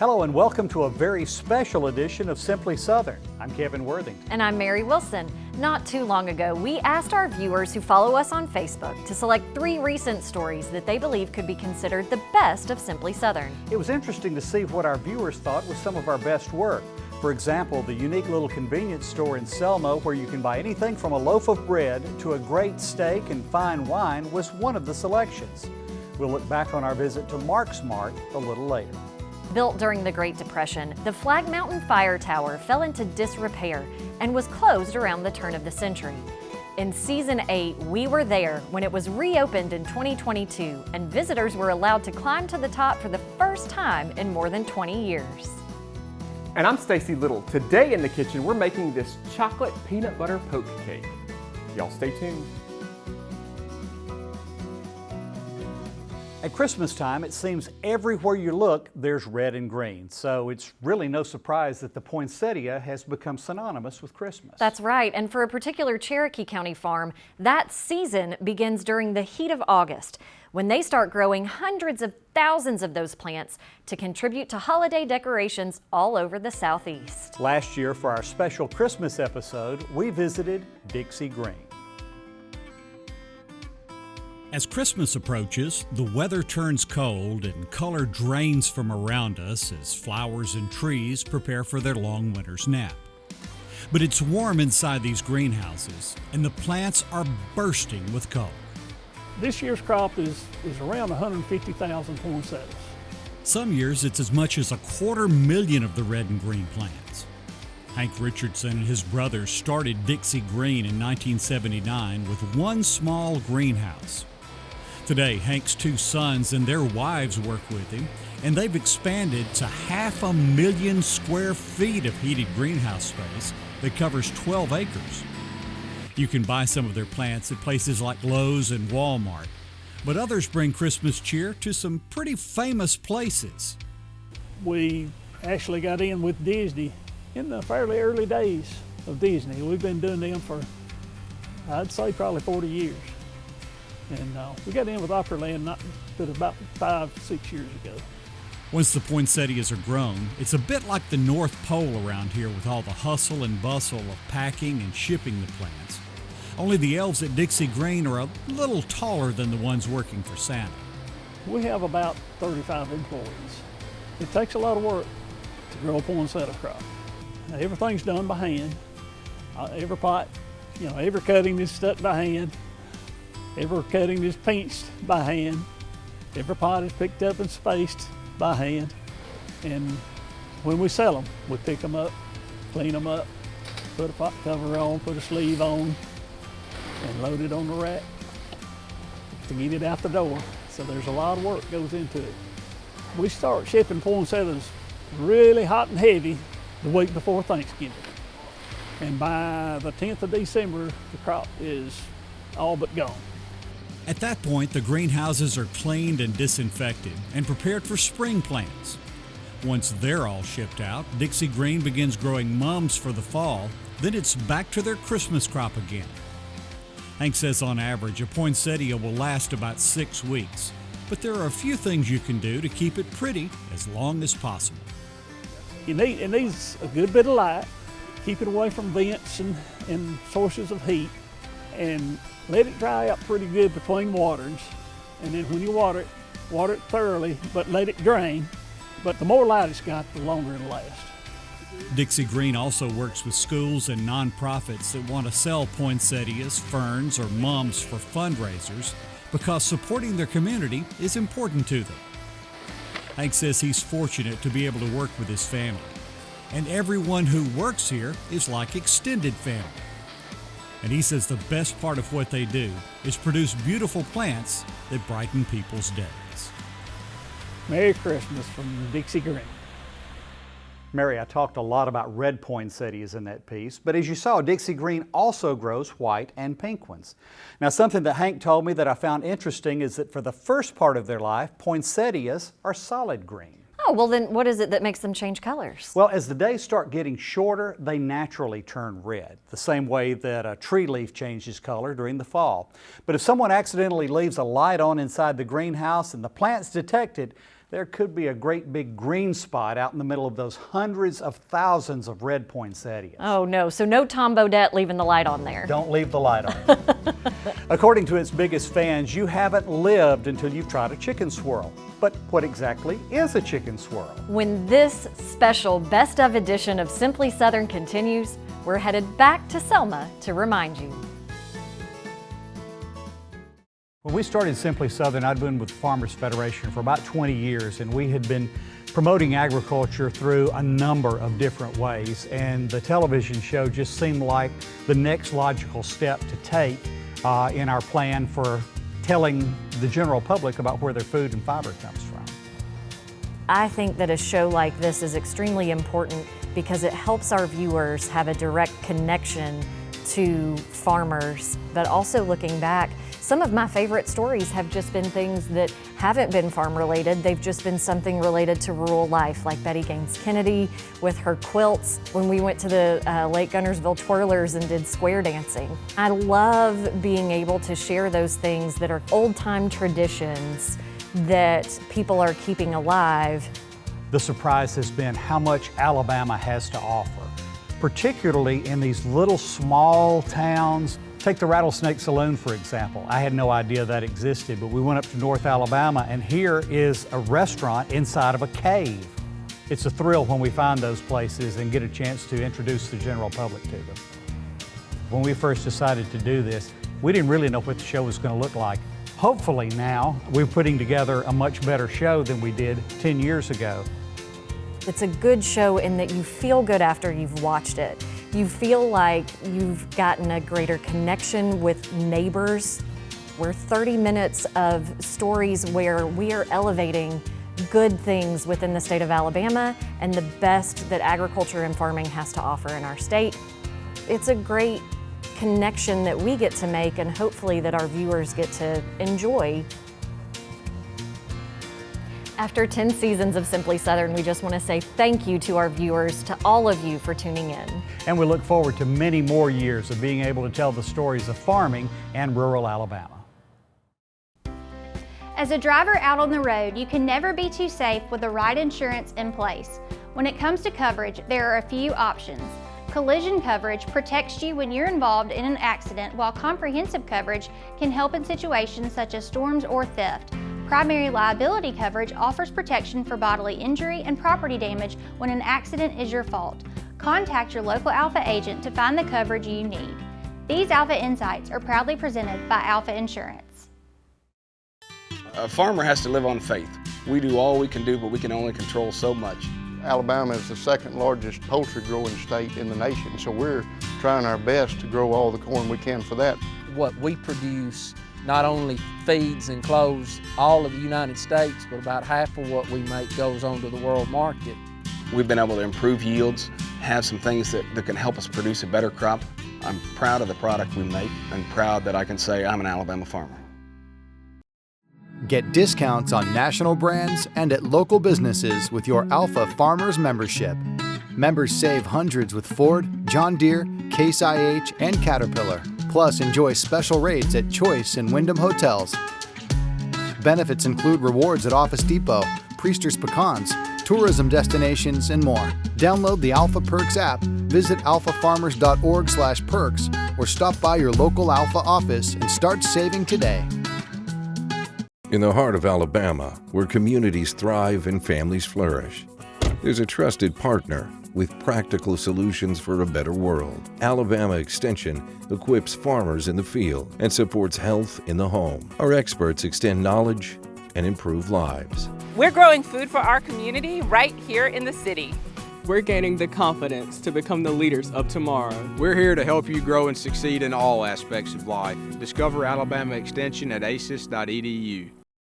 Hello and welcome to a very special edition of Simply Southern. I'm Kevin Worthing. And I'm Mary Wilson. Not too long ago, we asked our viewers who follow us on Facebook to select 3 recent stories that they believe could be considered the best of Simply Southern. It was interesting to see what our viewers thought was some of our best work. For example, the unique little convenience store in Selma where you can buy anything from a loaf of bread to a great steak and fine wine was one of the selections. We'll look back on our visit to Mark's Mart a little later. Built during the Great Depression, the Flag Mountain Fire Tower fell into disrepair and was closed around the turn of the century. In Season 8, we were there when it was reopened in 2022 and visitors were allowed to climb to the top for the first time in more than 20 years. And I'm Stacy Little. Today in the kitchen, we're making this chocolate peanut butter poke cake. Y'all stay tuned. At Christmas time, it seems everywhere you look, there's red and green. So it's really no surprise that the poinsettia has become synonymous with Christmas. That's right, and for a particular Cherokee County farm, that season begins during the heat of August, when they start growing hundreds of thousands of those plants to contribute to holiday decorations all over the Southeast. Last year, for our special Christmas episode, we visited Dixie Green. As Christmas approaches, the weather turns cold and color drains from around us as flowers and trees prepare for their long winter's nap. But it's warm inside these greenhouses, and the plants are bursting with color. This year's crop is around 150,000 poinsettias. Some years it's as much as 250,000 of the red and green plants. Hank Richardson and his brothers started Dixie Green in 1979 with one small greenhouse. Today, Hank's 2 sons and their wives work with him, and they've expanded to 500,000 square feet of heated greenhouse space that covers 12 acres. You can buy some of their plants at places like Lowe's and Walmart, but others bring Christmas cheer to some pretty famous places. We actually got in with Disney in the fairly early days of Disney. We've been doing them for, I'd say, probably 40 years. And we got in with Opryland about 5-6 years ago. Once the poinsettias are grown, it's a bit like the North Pole around here with all the hustle and bustle of packing and shipping the plants. Only the elves at Dixie Green are a little taller than the ones working for Santa. We have about 35 employees. It takes a lot of work to grow a poinsettia crop. Now, everything's done by hand. Every pot, every cutting is stuck by hand. Every cutting is pinched by hand. Every pot is picked up and spaced by hand. And when we sell them, we pick them up, clean them up, put a pot cover on, put a sleeve on, and load it on the rack to get it out the door. So there's a lot of work goes into it. We start shipping poinsettias really hot and heavy the week before Thanksgiving. And by the 10th of December, the crop is all but gone. At that point, the greenhouses are cleaned and disinfected and prepared for spring plants. Once they're all shipped out, Dixie Green begins growing mums for the fall, then it's back to their Christmas crop again. Hank says on average, a poinsettia will last about 6 weeks, but there are a few things you can do to keep it pretty as long as possible. It needs a good bit of light, keep it away from vents and sources of heat, and let it dry up pretty good between waterings. And then when you water it thoroughly, but let it drain. But the more light it's got, the longer it'll last. Dixie Green also works with schools and nonprofits that want to sell poinsettias, ferns, or mums for fundraisers because supporting their community is important to them. Hank says he's fortunate to be able to work with his family, and everyone who works here is like extended family. And he says the best part of what they do is produce beautiful plants that brighten people's days. Merry Christmas from Dixie Green. Mary, I talked a lot about red poinsettias in that piece, but as you saw, Dixie Green also grows white and pink ones. Now, something that Hank told me that I found interesting is that for the first part of their life, poinsettias are solid green. Oh, well then what is it that makes them change colors? Well, as the days start getting shorter, they naturally turn red, the same way that a tree leaf changes color during the fall. But if someone accidentally leaves a light on inside the greenhouse and the plants detect it, there could be a great big green spot out in the middle of those hundreds of thousands of red poinsettias. Oh no, so no Tom Bodette leaving the light on there. Don't leave the light on. According to its biggest fans, you haven't lived until you've tried a chicken swirl. But what exactly is a chicken swirl? When this special Best of edition of Simply Southern continues, we're headed back to Selma to remind you. When we started Simply Southern, I'd been with Farmers Federation for about 20 years, and we had been promoting agriculture through a number of different ways, and the television show just seemed like the next logical step to take in our plan for telling the general public about where their food and fiber comes from. I think that a show like this is extremely important because it helps our viewers have a direct connection to farmers, but also looking back, some of my favorite stories have just been things that haven't been farm related. They've just been something related to rural life, like Betty Gaines Kennedy with her quilts when we went to the Lake Gunnersville Twirlers and did square dancing. I love being able to share those things that are old-time traditions that people are keeping alive. The surprise has been how much Alabama has to offer, particularly in these little small towns. Take the Rattlesnake Saloon, for example. I had no idea that existed, but we went up to North Alabama, and here is a restaurant inside of a cave. It's a thrill when we find those places and get a chance to introduce the general public to them. When we first decided to do this, we didn't really know what the show was going to look like. Hopefully now, we're putting together a much better show than we did 10 years ago. It's a good show in that you feel good after you've watched it. You feel like you've gotten a greater connection with neighbors. We're 30 minutes of stories where we are elevating good things within the state of Alabama and the best that agriculture and farming has to offer in our state. It's a great connection that we get to make and hopefully that our viewers get to enjoy. After 10 seasons of Simply Southern, we just want to say thank you to our viewers, to all of you for tuning in. And we look forward to many more years of being able to tell the stories of farming and rural Alabama. As a driver out on the road, you can never be too safe with the right insurance in place. When it comes to coverage, there are a few options. Collision coverage protects you when you're involved in an accident, while comprehensive coverage can help in situations such as storms or theft. Primary liability coverage offers protection for bodily injury and property damage when an accident is your fault. Contact your local Alpha agent to find the coverage you need. These Alpha Insights are proudly presented by Alpha Insurance. A farmer has to live on faith. We do all we can do, but we can only control so much. Alabama is the second largest poultry growing state in the nation, so we're trying our best to grow all the corn we can for that. What we produce not only feeds and clothes all of the United States, but about half of what we make goes on to the world market. We've been able to improve yields, have some things that can help us produce a better crop. I'm proud of the product we make and proud that I can say I'm an Alabama farmer. Get discounts on national brands and at local businesses with your Alpha Farmers membership. Members save hundreds with Ford, John Deere, Case IH, and Caterpillar. Plus, enjoy special rates at Choice and Wyndham Hotels. Benefits include rewards at Office Depot, Priester's Pecans, tourism destinations, and more. Download the Alpha Perks app, visit alphafarmers.org/perks, or stop by your local Alpha office and start saving today. In the heart of Alabama, where communities thrive and families flourish, there's a trusted partner with practical solutions for a better world. Alabama Extension equips farmers in the field and supports health in the home. Our experts extend knowledge and improve lives. We're growing food for our community right here in the city. We're gaining the confidence to become the leaders of tomorrow. We're here to help you grow and succeed in all aspects of life. Discover Alabama Extension at aces.edu.